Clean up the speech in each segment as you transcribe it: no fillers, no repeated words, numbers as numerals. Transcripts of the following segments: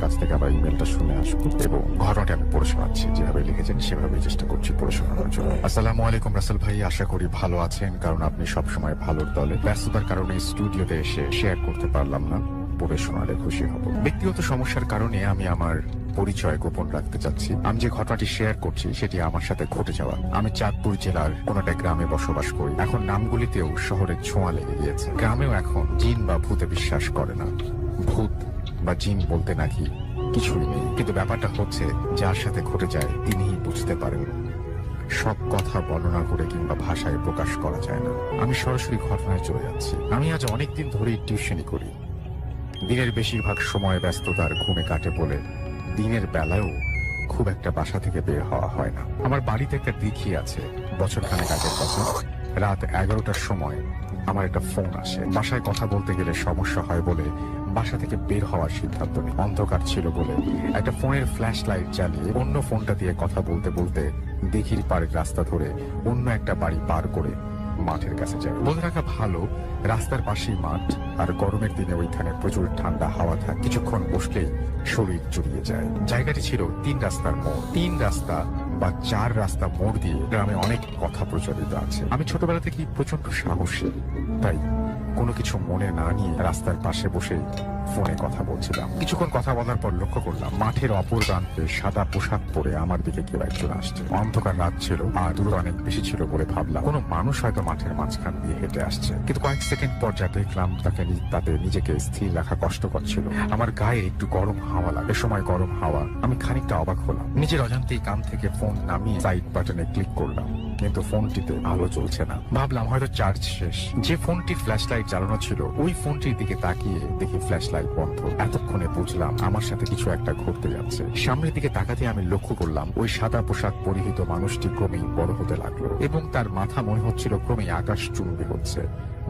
কাছ থেকে আবার ইমেলটা শুনে আসবো এবং ঘটনাটা আমি পড়ে শোনাচ্ছি। যেভাবে লিখেছেন সেভাবেই চেষ্টা করছি পড়ে শোনানোর জন্য। আসসালামু আলাইকুম রাসেল ভাই, আশা করি ভালো আছেন, কারণ আপনি সবসময় ভালোর দলে। ব্যস্ততার কারণে স্টুডিওতে এসে শেয়ার করতে পারলাম না, পড়ে শোনালে খুশি হব। ব্যক্তিগত সমস্যার কারণে আমি আমার পরিচয় গোপন রাখতে চাচ্ছি। আমি যে ঘটনাটি শেয়ার করছি সেটি আমার সাথে ঘটে যাওয়া। আমি চাঁদপুর জেলার কোন একটা গ্রামে বসবাস করি। এখন নামগুলিতেও শহরের ছোঁয়া লেগে গিয়েছে। গ্রামেও এখন জিন বা ভূতে বিশ্বাস করে না। ভূত বা জিন বলতে নাকি কিছুই নেই, কিন্তু ব্যাপারটা হচ্ছে যার সাথে ঘটে যায় তিনিই বুঝতে পারেন। সব কথা বর্ণনা করে কিংবা ভাষায় প্রকাশ করা যায় না। আমি সরাসরি ঘটনায় চলে যাচ্ছি। আমি আজ অনেকদিন ধরেই টিউশনি করি। দিনের বেশিরভাগ সময় ব্যস্ততার ঘুমে কাটে বলে দিনের বেলায়ও খুব একটা বাসা থেকে বের হওয়া হয় না। আমার বাড়িতে একটা দিঘি আছে। বছরখানেক আগের কথা, রাত 11টার সময় আমার একটা ফোন আসে। বাসায় কথা বলতে গেলে সমস্যা হয় বলে বাসা থেকে বের হওয়ার সিদ্ধান্ত নিই। অন্ধকার ছিল বলে একটা ফোনের ফ্ল্যাশ লাইট জ্বালিয়ে অন্য ফোনটা দিয়ে কথা বলতে বলতে দিঘির পাড়ের রাস্তা ধরে অন্য একটা বাড়ি পার করে মাঠের কাছে যায়। বলে রাখা ভালো, রাস্তার পাশেই মাঠ, আর গরমের দিনে ওইখানে প্রচুর ঠান্ডা হাওয়া থাকে। কিছুক্ষণ বসলেই শরীর জুড়িয়ে যায়। জায়গাটি ছিল 3 রাস্তার মোড়। 3 রাস্তা বা 4 রাস্তা মোড় দিয়ে গ্রামে অনেক কথা প্রচলিত আছে। আমি ছোটবেলা থেকেই প্রচন্ড সাহসী, তাই কোনো কিছু মনে না নিয়ে রাস্তার পাশে বসে ফোনে কথা বলছিলাম। কিছুক্ষণ কথা বলার পর লক্ষ্য করলাম মাঠের অপর প্রান্তে সাদা পোশাক পরে আমার দিকে কেউ একজন আসছে। অন্ধকার রাত ছিল আর দূরত্ব অনেক বেশি ছিল বলে ভাবলাম কোনো মানুষ হয়তো মাঠের মাঝখান দিয়ে হেঁটে আসছে। কিন্তু কয়েক সেকেন্ড পর যা দেখলাম তাতে নিজেকে স্থির রাখা কষ্টকর ছিল। আমার গায়ে একটু গরম হাওয়া লাগে। এ সময় গরম হাওয়া, আমি খানিকটা অবাক হলাম। নিজের অজান্তেই কান থেকে ফোন নামিয়ে সাইড বাটনে ক্লিক করলাম, কিন্তু ফোনটিতে আলো জ্বলছে না। ভাবলাম হয়তো চার্জ শেষ। যে ফোনটি ফ্ল্যাশ লাইট জ্বালানো ছিল ওই ফোনটির দিকে তাকিয়ে দেখি ফ্ল্যাশ লাইট বন্ধ। এতক্ষণে বুঝলাম আমার সাথে কিছু একটা ঘটতে যাচ্ছে। সামনের দিকে তাকাতে আমি লক্ষ্য করলাম ওই সাদা পোশাক পরিহিত মানুষটি ক্রমেই বড় হতে লাগলো এবং তার মাথা মনে হচ্ছিল ক্রমেই আকাশ চুম্বি হচ্ছে।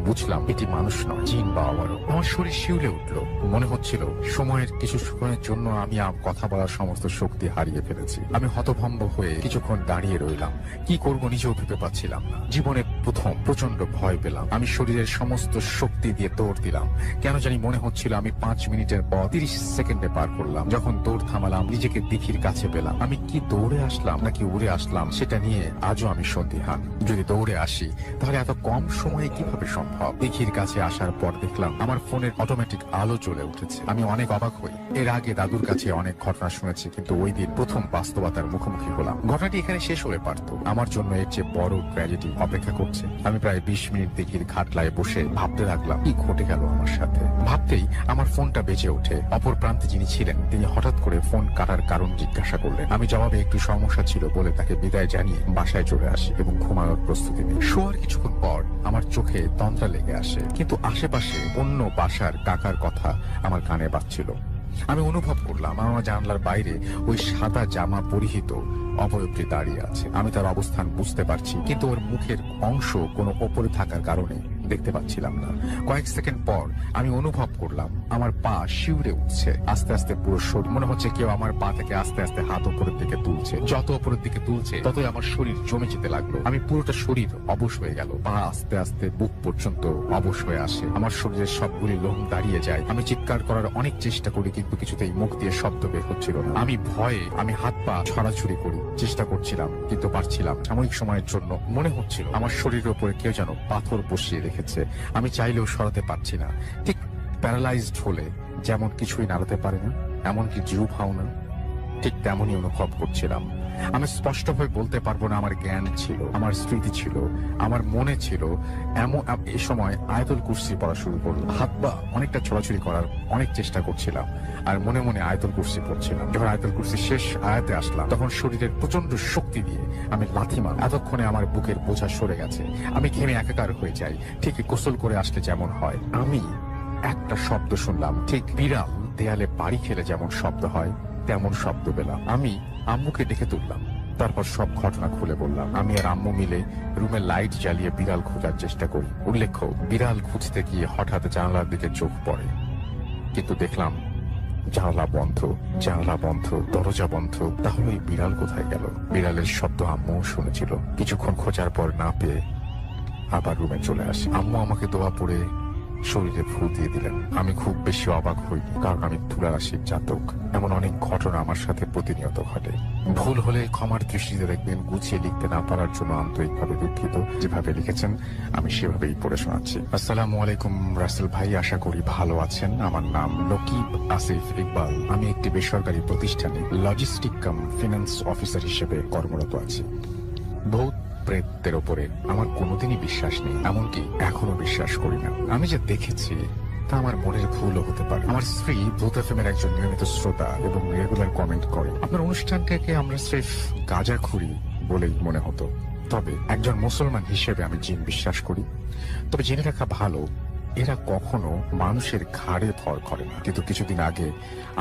বুঝলাম এটি মানুষ নয়, জিন বা অমানব। আমার শরীর শিউলে উঠলো। মনে হচ্ছিল সময়ের কিছু সময়ের জন্য আমি কথা বলার সমস্ত শক্তি হারিয়ে ফেলেছি। আমি হতভম্ব হয়ে কিছুক্ষণ দাঁড়িয়ে রইলাম। কি করব নিজেও ভেবে পাচ্ছিলাম না। জীবনে প্রথম প্রচন্ড ভয় পেলাম। আমি শরীরের সমস্ত শক্তি দিয়ে দৌড় দিলাম। কেন জানি মনে হচ্ছিল আমি 5 মিনিটের পর 30 সেকেন্ডে পার করলাম। যখন দৌড় থামালাম নিজেকে দিঘির কাছে পেলাম। আমি কি দৌড়ে আসলাম নাকি উড়ে আসলাম সেটা নিয়ে আজও আমি সন্দিহান। যদি দৌড়ে আসি তাহলে এত কম সময়ে কিভাবে সম্ভব? দিঘির কাছে আসার পর দেখলাম আমার ফোনের অটোমেটিক আলো জ্বলে উঠেছে। আমি অনেক অবাক হই। এর আগে দাদুর কাছে অনেক ঘটনা শুনেছি, কিন্তু ওই দিন প্রথম বাস্তবতার মুখোমুখি হলাম। ঘটনাটি এখানে শেষ হয়ে পারত। আমার জন্য এর চেয়ে বড় ট্র্যাজেডি অপেক্ষা করছে। আমি প্রায় 20 মিনিট দিঘির ঘাটলায় বসে ভাবতে লাগলাম কি ঘটে গেল আমার সাথে। ভাবতেই আমার ফোনটা বেজে ওঠে। অপর প্রান্তে যিনি ছিলেন তিনি হঠাৎ করে ফোন কাটার কারণ জিজ্ঞাসা করলেন। আমি জবাবে একটু সমস্যা ছিল বলে তাকে বিদায় জানিয়ে বাসায় চলে আসি এবং ঘুমানোর প্রস্তুতি নিই। শোয়ার কিছুক্ষণ পর আমার চোখে তন্দ্রা লেগে আসে, কিন্তু আশেপাশে অন্য বাসার কাকার কথা আমার কানে বাজছিল। আমি অনুভব করলাম আমার জানলার বাইরে ওই সাদা জামা পরিহিত অবয়বটি দাঁড়িয়ে আছে। আমি তার অবস্থান বুঝতে পারছি, কিন্তু ওর মুখের অংশ কোনো ওপরে থাকার কারণে দেখতে পাচ্ছিলাম না। কয়েক সেকেন্ড পর আমি অনুভব করলাম আমার পা শিউরে উঠছে। আস্তে আস্তে পুরো শরীর মনে হচ্ছে কেউ আমার পা থেকে আস্তে আস্তে হাত উপরের দিকে তুলছে। যত উপরের দিকে তুলছে ততই আমার শরীর জমে যেতে লাগলো। আমি পুরোটা শরীর অবশ হয়ে গেল। পা আস্তে আস্তে বুক পর্যন্ত অবশ হয়ে আসে। আমার শরীরের সবগুলি লোম দাঁড়িয়ে যায়। আমি চিৎকার করার অনেক চেষ্টা করি, কিন্তু কিছুতেই মুখ দিয়ে শব্দ বের হচ্ছিল না। আমি ভয়ে হাত পা ছড়াছড়ি করি, চেষ্টা করছিলাম কিন্তু পারছিলাম। সাময়িক সময়ের জন্য মনে হচ্ছিল আমার শরীরের উপরে কেউ যেন পাথর বসিয়ে রেখেছে। আমি চাইলেও সরাতে পারছি না। ঠিক প্যারালাইজড হলে যেমন কিছুই নাড়াতে পারে না, এমনকি জিউ ভাওনা, ঠিক তেমনই অনুভব করছিলাম। আমি স্পষ্টভাবে বলতে পারবো না আমার জ্ঞান ছিল, আমার স্মৃতি ছিল, আমার মনে ছিল। এ সময় আয়াতুল কুরসি পড়া শুরু করলাম। হাত পা অনেকটা ছোড়াছুড়ি করার অনেক চেষ্টা করছিলাম আর মনে মনে আয়াতুল কুরসি পড়ছিলাম। যখন আয়াতুল কুরসি শেষ আয়াতে আসলাম তখন শরীরের প্রচন্ড শক্তি দিয়ে আমি লাথি মার। এতক্ষণে আমার বুকের বোঝা সরে গেছে। আমি ঘেমে একাকার হয়ে যাই, ঠিক গোসল করে আসলে যেমন হয়। আমি একটা শব্দ শুনলাম, ঠিক বিড়াল দেয়ালে বাড়ি খেলে যেমন শব্দ হয় তেমন শব্দ পেলাম। আমি আম্মুকে ডেকে তুললাম, তারপর সব ঘটনা খুলে বললাম। আমি আর আম্মু মিলে রুমে লাইট জ্বালিয়ে বিড়াল খোঁজার চেষ্টা করি। উল্লেখ্য, বিড়াল খুঁজতে গিয়ে হঠাৎ জানালার দিকে চোখ পড়ে, কিন্তু দেখলাম জানালা বন্ধ, জানালা বন্ধ, দরজা বন্ধ। তাহলে ওই বিড়াল কোথায় গেল? বিড়ালের শব্দ আম্মু শুনেছিল। কিছুক্ষণ খোঁজার পর না পেয়ে আবার রুমে চলে আসি। আম্মু আমাকে দোয়া পড়ে শরীরে ফু দিয়ে দিলেন। আমি খুব বেশি অবাক হইনি, কারণ আমি তুলা রাশির জাতক। এমন অনেক ঘটনা আমার সাথে প্রতিনিয়ত ঘটে। ভুল হলে ক্ষমার দৃষ্টিতে দেখবেন। গুছিয়ে লিখতে না পারার জন্য আন্তরিকভাবে দুঃখিত। যেভাবে লিখেছেন আমি সেভাবেই পড়ে শোনাচ্ছি। আসসালামু আলাইকুম রাসেল ভাই, আশা করি ভালো আছেন। আমার নাম লকিব আসিফ ইকবাল। আমি একটি বেসরকারি প্রতিষ্ঠানে লজিস্টিক কাম ফিনান্স অফিসার হিসেবে কর্মরত আছি। ভূত প্রেতের ওপরে আমার কোনোদিনই বিশ্বাস নেই, এমনকি এখনো বিশ্বাস করি না। আমি যে দেখেছি তা আমার মনের ভুলও হতে পারে। আমার স্ত্রী ভূত এফএমের একজন নিয়মিত শ্রোতা এবং রেগুলার কমেন্ট করে। আপনার অনুষ্ঠানটাকে আমরা স্রেফ গাঁজাখুরি বলেই মনে হতো, তবে একজন মুসলমান হিসেবে আমি জিন বিশ্বাস করি। তবে জেনে রাখা ভালো, এরা কখনো মানুষের ঘাড়ে ভর করে না। কিন্তু কিছুদিন আগে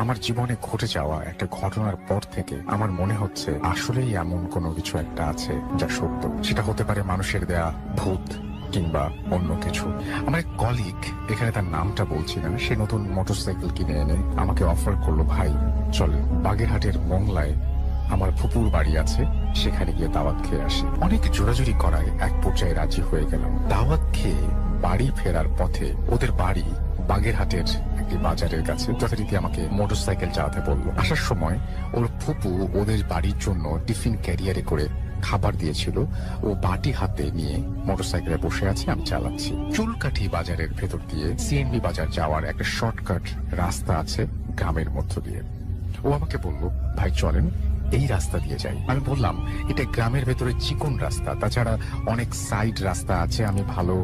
আমার জীবনে ঘটে যাওয়া একটা ঘটনার পর থেকে আমার মনে হচ্ছে আসলেই এমন কোনো কিছু একটা আছে যা সত্য। সেটা হতে পারে মানুষের দেয়া ভূত কিংবা অন্য কিছু। আমার এক কলিগ, এখানে তার নামটা বলছি না, সে নতুন মোটরসাইকেল কিনে এনে আমাকে অফার করলো, ভাই চল বাগেরহাটের মংলায় আমার ফুপুর বাড়ি আছে, সেখানে গিয়ে দাওয়াত খেয়ে আসি। অনেক জোরাজুরি করায় এক পর্যায়ে রাজি হয়ে গেলাম। দাওয়াত খেয়ে বাড়ি ফেরার পথে ওদের বাড়ি বাগেরহাটের একটি বাজারের কাছে। যথারীতি আমাকে মোটরসাইকেল চালাতে বললো। আসার সময় ওর ফুপু ওদের বাড়ির জন্য টিফিন ক্যারিয়ারে করে খাবার দিয়েছিল। ও বাটি হাতে নিয়ে মোটরসাইকেলে বসে আছে, আমি চালাচ্ছি। চুলকাঠি বাজারের ভেতর দিয়ে সিএনবি বাজার যাওয়ার একটা শর্টকাট রাস্তা আছে গ্রামের মধ্য দিয়ে। ও আমাকে বলল, ভাই চলেন এই রাস্তা দিয়ে যাই। আমি বললাম, এটা গ্রামের ভেতরে চিকন রাস্তা, তাছাড়া অনেক সাইড রাস্তা আছে, আমি ভালো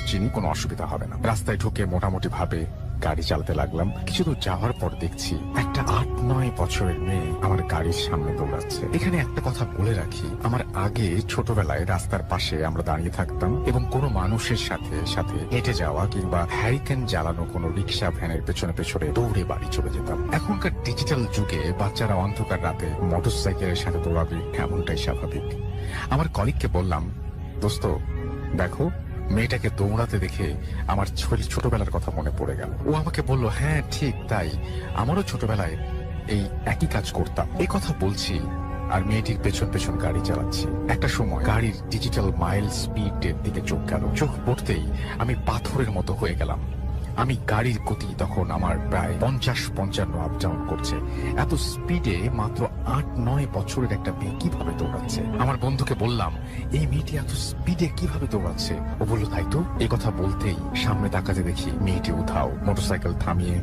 চিনি, কোনো অসুবিধা হবে না। রাস্তায় ঢুকে মোটামুটি ভাবে গাড়ি চালাতে লাগলাম। কিছু দূর যাওয়ার পর দেখছি একটা 8-9 বছরের মেয়ে আমার গাড়ির সামনে দৌড়াচ্ছে। এখানে একটা কথা বলে রাখি, আমার আগে ছোটবেলায় রাস্তার পাশে আমরা দাঁড়িয়ে থাকতাম এবং কোনো মানুষের সাথে সাথে হেঁটে যাওয়া কিংবা হ্যারিকেন জ্বালানো কোনো রিক্সা ভ্যানের পেছনে পেছনে দৌড়ে বাড়ি চলে যেতাম। এখনকার ডিজিটাল যুগে বাচ্চারা অন্ধকার রাতে মোটরসাইকেলের সাথে দৌড়াবে, এমনটাই স্বাভাবিক। আমার কলিগকে বললাম, দোস্ত দেখো, মেয়েটাকে দৌড়াতে দেখে আমার ছোটবেলার কথা মনে পড়ে গেল। ও আমাকে বলল, হ্যাঁ ঠিক তাই, আমারও ছোটবেলায় এই একই কাজ করতাম। এই কথা বলছি আর মেয়েটির পেছন পেছন গাড়ি চালাচ্ছি। একটা সময় গাড়ির ডিজিটাল মাইল স্পিডের দিকে চোখ গেল। চোখ পড়তেই আমি পাথরের মতো হয়ে গেলাম। আমি গাড়ির গতি তখন আমার প্রায় 50-55 আপ ডাউন করছে। এত স্পিডে মাত্র 8-9 বছরের একটা মেয়ে কিভাবে দৌড়াচ্ছে? আমার বন্ধুকে বললাম, এই মেয়েটি এত স্পিডে কিভাবে দৌড়াচ্ছে? ও বলল, তাই তো। এই কথা বলতেই সামনে তাকাতে দেখি মেয়েটি উধাও। মোটরসাইকেল থামিয়ে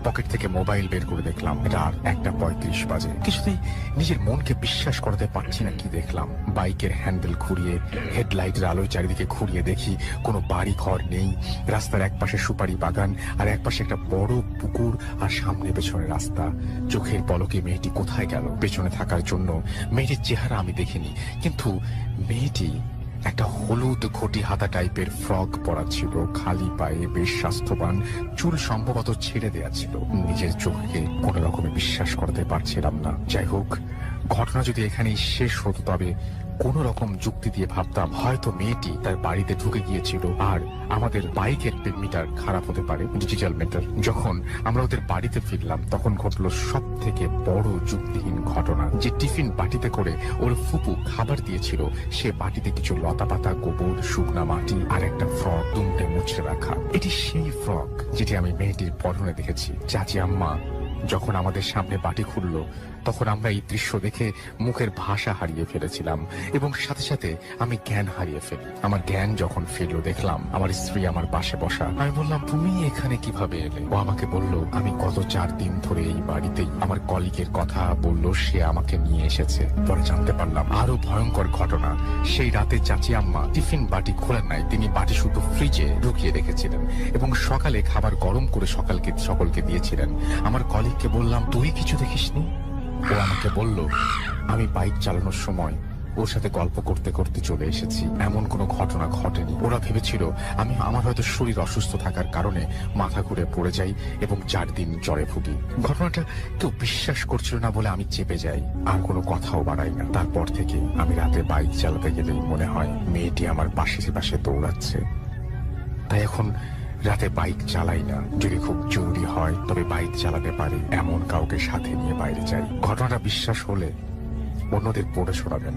পকেট থেকে মোবাইল বের করে দেখলাম রাত 1:35 বাজে। কিছুতেই নিজের মনকে বিশ্বাস করাতে পারছি না কি দেখলাম। বাইকের হ্যান্ডেল ঘুরিয়ে হেডলাইটের আলোয় চারিদিকে ঘুরিয়ে দেখি কোনো বাড়ি ঘর নেই। রাস্তার একপাশে সুপারি বাগান আর একপাশে একটা বড় পুকুর আর সামনে পেছনে রাস্তা। চোখের পলকে মেয়েটি কোথায় গেল? পেছনে থাকার জন্য মেয়েটির চেহারা আমি দেখিনি, কিন্তু মেয়েটি একটা হলুদ ঘটি হাতা টাইপের ফ্রক পরা ছিল, খালি পায়ে, বেশ স্বাস্থ্যবান, চুল সম্ভবত ছেড়ে দেয়া ছিল। নিজের চোখকে কোন রকমে বিশ্বাস করতে পারছিলাম না। যাই হোক, ঘটনা যদি এখানেই শেষ হতো, তবে কোন রকম যুক্তি দিয়ে ভাবতাম হয়তো মেয়েটি তার বাড়িতে ঢুকে গিয়েছিল আর আমাদের বাইকের মিটার খারাপ হতে পারে, ডিজিটাল মিটার। যখন আমরা ওদের বাড়িতে ফিরলাম তখন ঘটলো সব থেকে বড় যুক্তিহীন ঘটনা। যে টিফিন বাটিতে করে ওর ফুপু খাবার দিয়েছিল, সে বাটিতে কিছু লতা পাতা, গোবর, শুকনা মাটি আর একটা ফ্রক দুমড়ে মুচড়ে রাখা। এটি সেই ফ্রক যেটি আমি মেয়েটির পরনে দেখেছি। চাচি আম্মা যখন আমাদের সামনে বাটি খুললো তখন আমরা এই দৃশ্য দেখে মুখের ভাষা হারিয়ে ফেলেছিলাম এবং সাথে সাথে আমি জ্ঞান হারিয়ে ফেলি। আমার জ্ঞান যখন ফিরলো দেখলাম আমার স্ত্রী আমার পাশে বসা। আমি বললাম, তুমি এখানে কিভাবে এলে? ও আমাকে বলল, আমি গত 4 দিন ধরে এই বাড়িতেই। আমার কলিগের কথা বলল, সে আমাকে নিয়ে এসেছে। পরে জানতে পারলাম আরো ভয়ঙ্কর ঘটনা। সেই রাতে চাচি আম্মা টিফিন বাটি খোলেন নাই, তিনি বাটি শুধু ফ্রিজে ঢুকিয়ে রেখেছিলেন এবং সকালে খাবার গরম করে সকলকে দিয়েছিলেন। আমার কলিগকে বললাম, তুই কিছু দেখিসনি? ও আমাকে বলল, আমি বাইক চালানোর সময় ওর সাথে গল্প করতে করতে চলে এসেছি, এমন কোনো ঘটনা ঘটেনি। ওরা ভেবেছিল আমার হয়তো শরীর অসুস্থ থাকার কারণে মাথা ঘুরে পড়ে যাই এবং 4 দিন জ্বরে ভুগি। ঘটনাটা কেউ বিশ্বাস করছিল না বলে আমি চেপে যাই, আর কোনো কথাও বাড়াই না। তারপর থেকে আমি রাতে বাইক চালাতে গেলেই মনে হয় মেয়েটি আমার পাশে দৌড়াচ্ছে। তাই এখন রাতে বাইক চালাই না। যদি খুব জরুরি হয় তবে বাইক চালাতে পারি এমন কাউকে সাথে নিয়ে বাইরে যাই। ঘটনাটা বিশ্বাস হলে অন্যদের পড়ে শোনাবেন।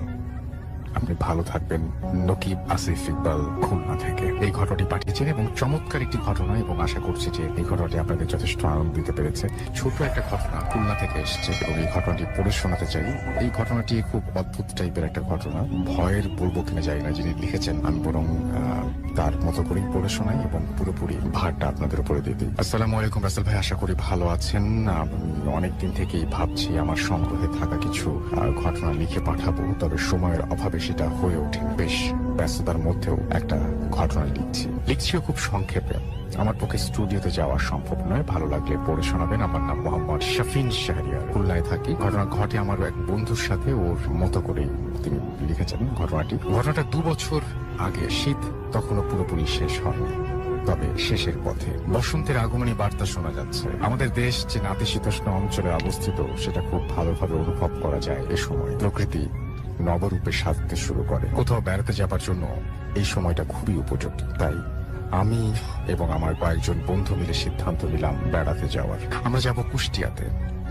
আপনি ভালো থাকবেন। নকিব আসিফ ইকবাল, খুলনা থেকে এই ঘটনাটি পাঠিয়েছেন এবং চমৎকার একটি ঘটনা, এবং আশা করছি যে এই ঘটনাটি আপনাদের যথেষ্ট আনন্দ দিতে পেরেছে। ছোট একটা ঘটনা খুলনা থেকে এসেছে এবং এই ঘটনাটি পড়ে শোনাতে চাই। এই ঘটনাটি খুব অদ্ভুত টাইপের একটা ঘটনা, ভয়ের বলবো কিনা জানি না যিনি লিখেছেন, আমি বরং তার মতো করেই পড়ে শোনাই এবং পুরোপুরি ভারটা আপনাদের উপরে দিয়ে দিই। আসসালামু আলাইকুম রাসেল ভাই, আশা করি ভালো আছেন। আমি অনেকদিন থেকেই ভাবছি আমার সংগ্রহে থাকা কিছু ঘটনা লিখে পাঠাবো, তবে সময়ের অভাবে সেটা হয়ে ওঠে। বেশ ব্যস্ততার মধ্যেও একটা ঘটনা লিখছিও খুব সংক্ষেপে। আমার পক্ষে স্টুডিওতে যাওয়া সম্ভব নয়, ভালো লাগলে পড়ে শোনাবেন। আমার নাম মোহাম্মদ শাফিন শাহরিয়ার, খুলনায় থাকি। ঘটনা ঘটে আমার এক বন্ধুর সাথে, ওর মতো করেই তিনি লিখেছেন ঘটনাটা 2 বছর আগে। শীত তখনও পুরোপুরি শেষ হয়নি, তবে শেষের পথে। বসন্তের আগমনী বার্তা শোনা যাচ্ছে। আমাদের দেশ যে নাতিশীতোষ্ণ অঞ্চলে অবস্থিত সেটা খুব ভালোভাবে অনুভব করা যায়। এ সময় প্রকৃতি নবরূপে সাজতে শুরু করে। কোথাও বেড়াতে যাবার জন্য এই সময়টা খুবই উপযুক্ত। তাই আমি এবং আমার কয়েকজন বন্ধু মিলে সিদ্ধান্ত নিলাম বেড়াতে যাওয়ার। আমরা যাব কুষ্টিয়াতে।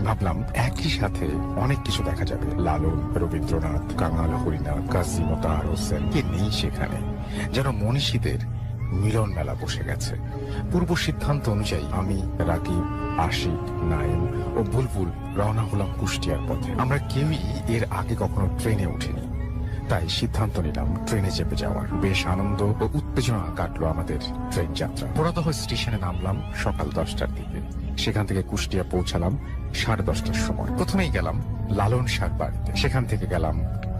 ভাবলাম একই সাথে অনেক কিছু দেখা যাবে। লালন, রবীন্দ্রনাথ, কাঙাল হরিনাথ, কাজী মোতাহার হোসেন, কে নেই সেখানে। যেন মনীষীদের মিলন মেলা বসে গেছে। পূর্ব সিদ্ধান্ত অনুযায়ী আমি, রাকিব, আশিক, নাইম ও বুলবুল রওনা হলাম কুষ্টিয়ার পথে। আমরা কেউই এর আগে কখনো ট্রেনে উঠিনি, তাই সিদ্ধান্ত নিলাম ট্রেনে চেপে যাওয়ার। বেশ আনন্দ ও উত্তেজনা কাটলো আমাদের ট্রেন যাত্রা। পোড়াদহ স্টেশনে নামলাম সকাল 10টার দিকে। সেখান থেকে কুষ্টিয়া পৌঁছালাম 10:30টার সময়। প্রথমেই গেলাম লালন শাহর বাড়িতে, সেখান থেকে গেলাম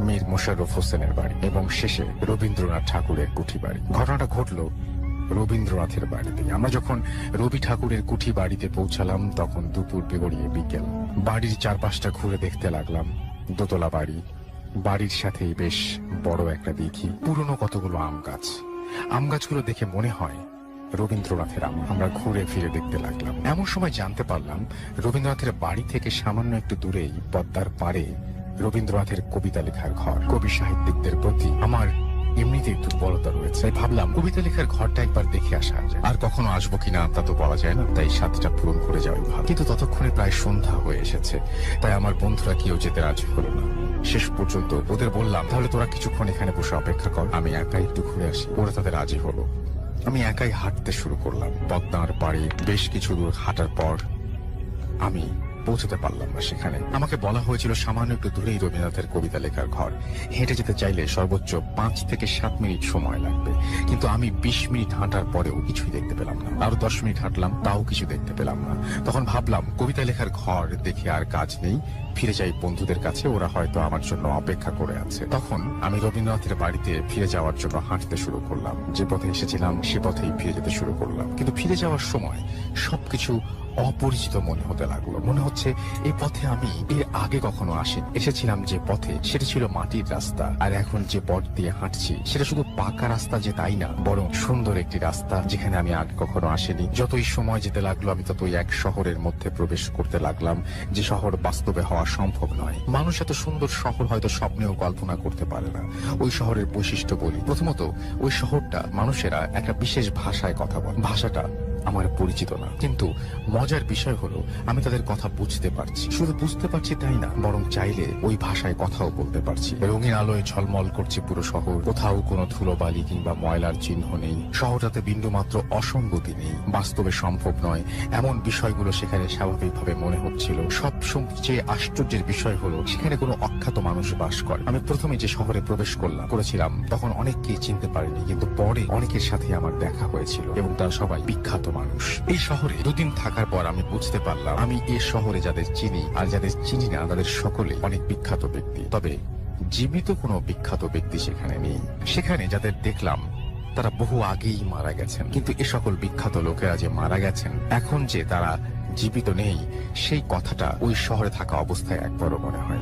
মীর মোশাররফ হোসেনের বাড়ি এবং শেষে রবীন্দ্রনাথ ঠাকুরের কুঠি বাড়ি। ঘটনাটা ঘটলো রবীন্দ্রনাথের বাড়িতে। আমরা যখন রবি ঠাকুরের কুঠি বাড়িতে পৌঁছালাম তখন দুপুর গড়িয়ে বিকেল। বাড়ির চারপাশটা ঘুরে দেখতে লাগলাম। দোতলা বাড়ি, বাড়ির সাথেই বেশ বড় একটা দিঘি, পুরনো কতগুলো আম গাছ। আম গাছগুলো দেখে মনে হয় রবীন্দ্রনাথের আম। আমরা ঘুরে ফিরে দেখতে লাগলাম। এমন সময় জানতে পারলাম রবীন্দ্রনাথের বাড়ি থেকে সামান্য একটু দূরেই পদ্মার পাড়ে রবীন্দ্রনাথের কবিতা লেখার ঘর। কবি সাহিত্যিকদের প্রতি আমার এমনিতেই দুর্বলতা রয়েছে, ভাবলাম কবিতা লেখার ঘরটা একবার দেখে আসা যায়। আর কখনো আসবো কিনা তা তো বলা যায় না, তাই সাথটা পূরণ করে যাওয়াই ভালো। কিন্তু ততক্ষণে প্রায় সন্ধ্যা হয়ে এসেছে, তাই আমার বন্ধুরা কেউ যেতে রাজি হলো না। শেষ পর্যন্ত ওদের বললাম, তাহলে তোরা কিছুক্ষণ এখানে বসে অপেক্ষা কর, আমি একাই একটু ঘুরে আসি। ওরা তাদের রাজি হলো। আমি একাই হাঁটতে শুরু করলাম। পদ্মার পাড়ে বেশ কিছু দূর হাঁটার পর আমি পৌঁছতে পারলাম না সেখানে। আমাকে বলা হয়েছিল সামান্য একটু দূরেই রবীন্দ্রনাথের কবিতা লেখার ঘর। হেঁটে যেতে চাইলে সর্বোচ্চ 5 থেকে 7 মিনিট সময় লাগবে, কিন্তু আমি 20 মিনিট হাঁটার পরেও কিছুই দেখতে পেলাম না। আরো 10 মিনিট হাঁটলাম, তাও কিছু দেখতে পেলাম না। তখন ভাবলাম কবিতা লেখার ঘর দেখে আর কাজ নেই, ফিরে যাই বন্ধুদের কাছে, ওরা হয়তো আমার জন্য অপেক্ষা করে আছে। তখন আমি রবীন্দ্রনাথের বাড়িতে ফিরে যাওয়ার জন্য হাঁটতে শুরু করলাম। যে পথে এসেছিলাম সে পথেই ফিরে যেতে শুরু করলাম, কিন্তু ফিরে যাওয়ার সময় সবকিছু অপরিচিত মনে হতে লাগলো। মনে হচ্ছে এই পথে আমি এর আগে কখনো আসিনি। এসেছিলাম যে পথে সেটা ছিল মাটির রাস্তা, আর এখন যে পথ দিয়ে হাঁটছি সেটা শুধু পাকা রাস্তা যে তাই না, বরং সুন্দর একটি রাস্তা যেখানে আমি আগে কখনো আসিনি। যতই সময় যেতে লাগলো আমি ততই এক শহরের মধ্যে প্রবেশ করতে লাগলাম, যে শহর বাস্তবে হওয়া সম্ভব নয়। মানুষ এত সুন্দর শহর হয়তো স্বপ্নেও কল্পনা করতে পারে না। ওই শহরের বৈশিষ্ট্য বলি। প্রথমত, ওই শহরটা মানুষেরা একটা বিশেষ ভাষায় কথা বলে। ভাষাটা আমার পরিচিত না, কিন্তু মজার বিষয় হলো আমি তাদের কথা বুঝতে পারছি। শুধু বুঝতে পারছি তাই না, বরং চাইলে ওই ভাষায় কথাও বলতে পারছি। রঙিন আলোয় ঝলমল করছে পুরো শহর, কোথাও কোনো ধুলোবালি কিংবা ময়লার চিহ্ন নেই। শহরটাতে বিন্দুমাত্র অসঙ্গতি নেই, বাস্তবে সম্ভব নয় এমন বিষয়গুলো সেখানে স্বাভাবিকভাবে মনে হচ্ছিল। সবচেয়ে আশ্চর্যের বিষয় হলো সেখানে কোনো অখ্যাত মানুষ বাস করে। আমি প্রথমে যে শহরে প্রবেশ করেছিলাম তখন অনেককেই চিনতে পারিনি, কিন্তু পরে অনেকের সাথে আমার দেখা হয়েছিল এবং তারা সবাই বিখ্যাত মানুষ। এই শহরে 2 দিন থাকার পর আমি বুঝতে পারলাম আমি এই শহরে যাদের চিনি আর যাদের চিনি না তাদের সকলে অনেক বিখ্যাত ব্যক্তি, তবে জীবিত কোনো বিখ্যাত ব্যক্তি সেখানে নেই। সেখানে যাদের দেখলাম তারা বহু আগেই মারা গেছেন, কিন্তু এ সকল বিখ্যাত লোকেরা যে মারা গেছেন, এখন যে তারা জীবিত নেই সেই কথাটা ওই শহরে থাকা অবস্থায় একবারও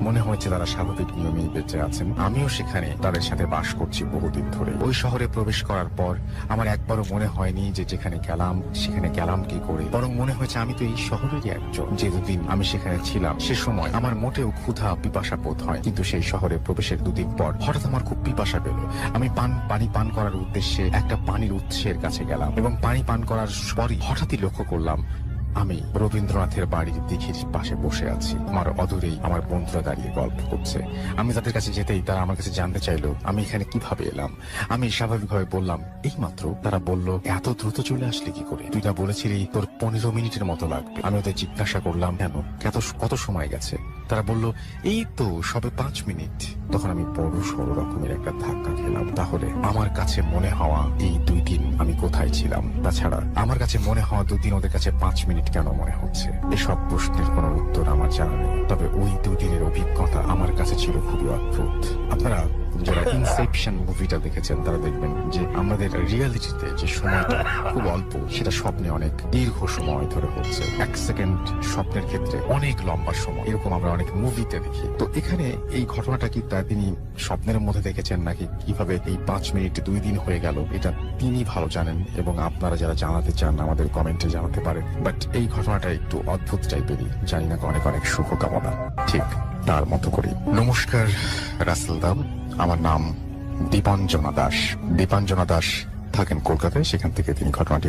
মনে হয়েছে তারা স্বাভাবিক নিয়মেই বেঁচে আছেন। আমিও সেখানে তাদের সাথে বাস করছি বহুদিন ধরে। ওই শহরে প্রবেশ করার পর আমার একবারও মনে হয়নি যে যেখানে গেলাম সেখানে গেলাম কি করে, বরং মনে হয়েছে আমি তো এই শহরেরই একজন। যে 2 দিন আমি সেখানে ছিলাম সে সময় আমার মোটেও ক্ষুধা পিপাসা বোধ হয়, কিন্তু সেই শহরে প্রবেশের 2 দিন পর হঠাৎ আমার খুব পিপাসা পেল। আমি পানি পান করার উদ্দেশ্যে একটা পানির উৎসের কাছে গেলাম এবং পানি পান করার পরই হঠাৎই লক্ষ্য করলাম আমি রবীন্দ্রনাথের বাড়ির দিঘির পাশে বসে আছি, আমার অদূরেই আমার বন্ধুরা দাঁড়িয়ে গল্প করছে। আমি তাদের কাছে যেতেই তারা আমার কাছে জানতে চাইলো আমি এখানে কিভাবে এলাম। আমি স্বাভাবিকভাবে বললাম এই মাত্র। তারা বলল এত দ্রুত চলে আসলি কি করে, তুই না বলেছিলি তোর 15 মিনিটের মতো লাগবে। আমি ওদের জিজ্ঞাসা করলাম কেন, কত সময় গেছে। তারা বলল এই তো সবে 5 মিনিট। তখন আমি বড় সড় রকমের একটা ধাক্কা খেলাম। তাহলে আমার কাছে মনে হওয়া এই 2 দিন আমি কোথায় ছিলাম? তাছাড়া আমার কাছে মনে হওয়া 2 দিন ওদের কাছে 5 মিনিট কেন মনে হচ্ছে? এসব প্রশ্নের কোনো উত্তর আমার জানা নেই। তবে ওই 2 দিনের অভিজ্ঞতা আমার কাছে ছিল খুবই অদ্ভুত। আপনারা যারা ইনসেপশন মুভিটা দেখেছেন তারা দেখবেন যে আমাদের রিয়েলিটিতে যে সময়টা খুব অল্প, সেটা স্বপ্নে অনেক দীর্ঘ সময় ধরে হচ্ছে। 1 সেকেন্ড স্বপ্নের ক্ষেত্রে অনেক লম্বা সময়, এরকম আমরা অনেক মুভিতে দেখি। তো এখানে এই ঘটনাটা কি তিনি স্বপ্নের মধ্যে দেখেছেন নাকি কিভাবে এই 5 মিনিট 2 দিন হয়ে গেল, এটা তিনি ভালো জানেন এবং আপনারা যারা জানাতে চান আমাদের কমেন্টে জানাতে পারেন। বাট এই ঘটনাটা একটু অদ্ভুত টাইপেরই। জানি না, অনেক অনেক শুভকামনা ঠিক তার মতো করি। নমস্কার রাসেল দাম, আমার নাম দীপাঞ্জনা দাস। দীপাঞ্জনা দাস থাকেন কলকাতায়, সেখান থেকে তিনি ঘটনাটি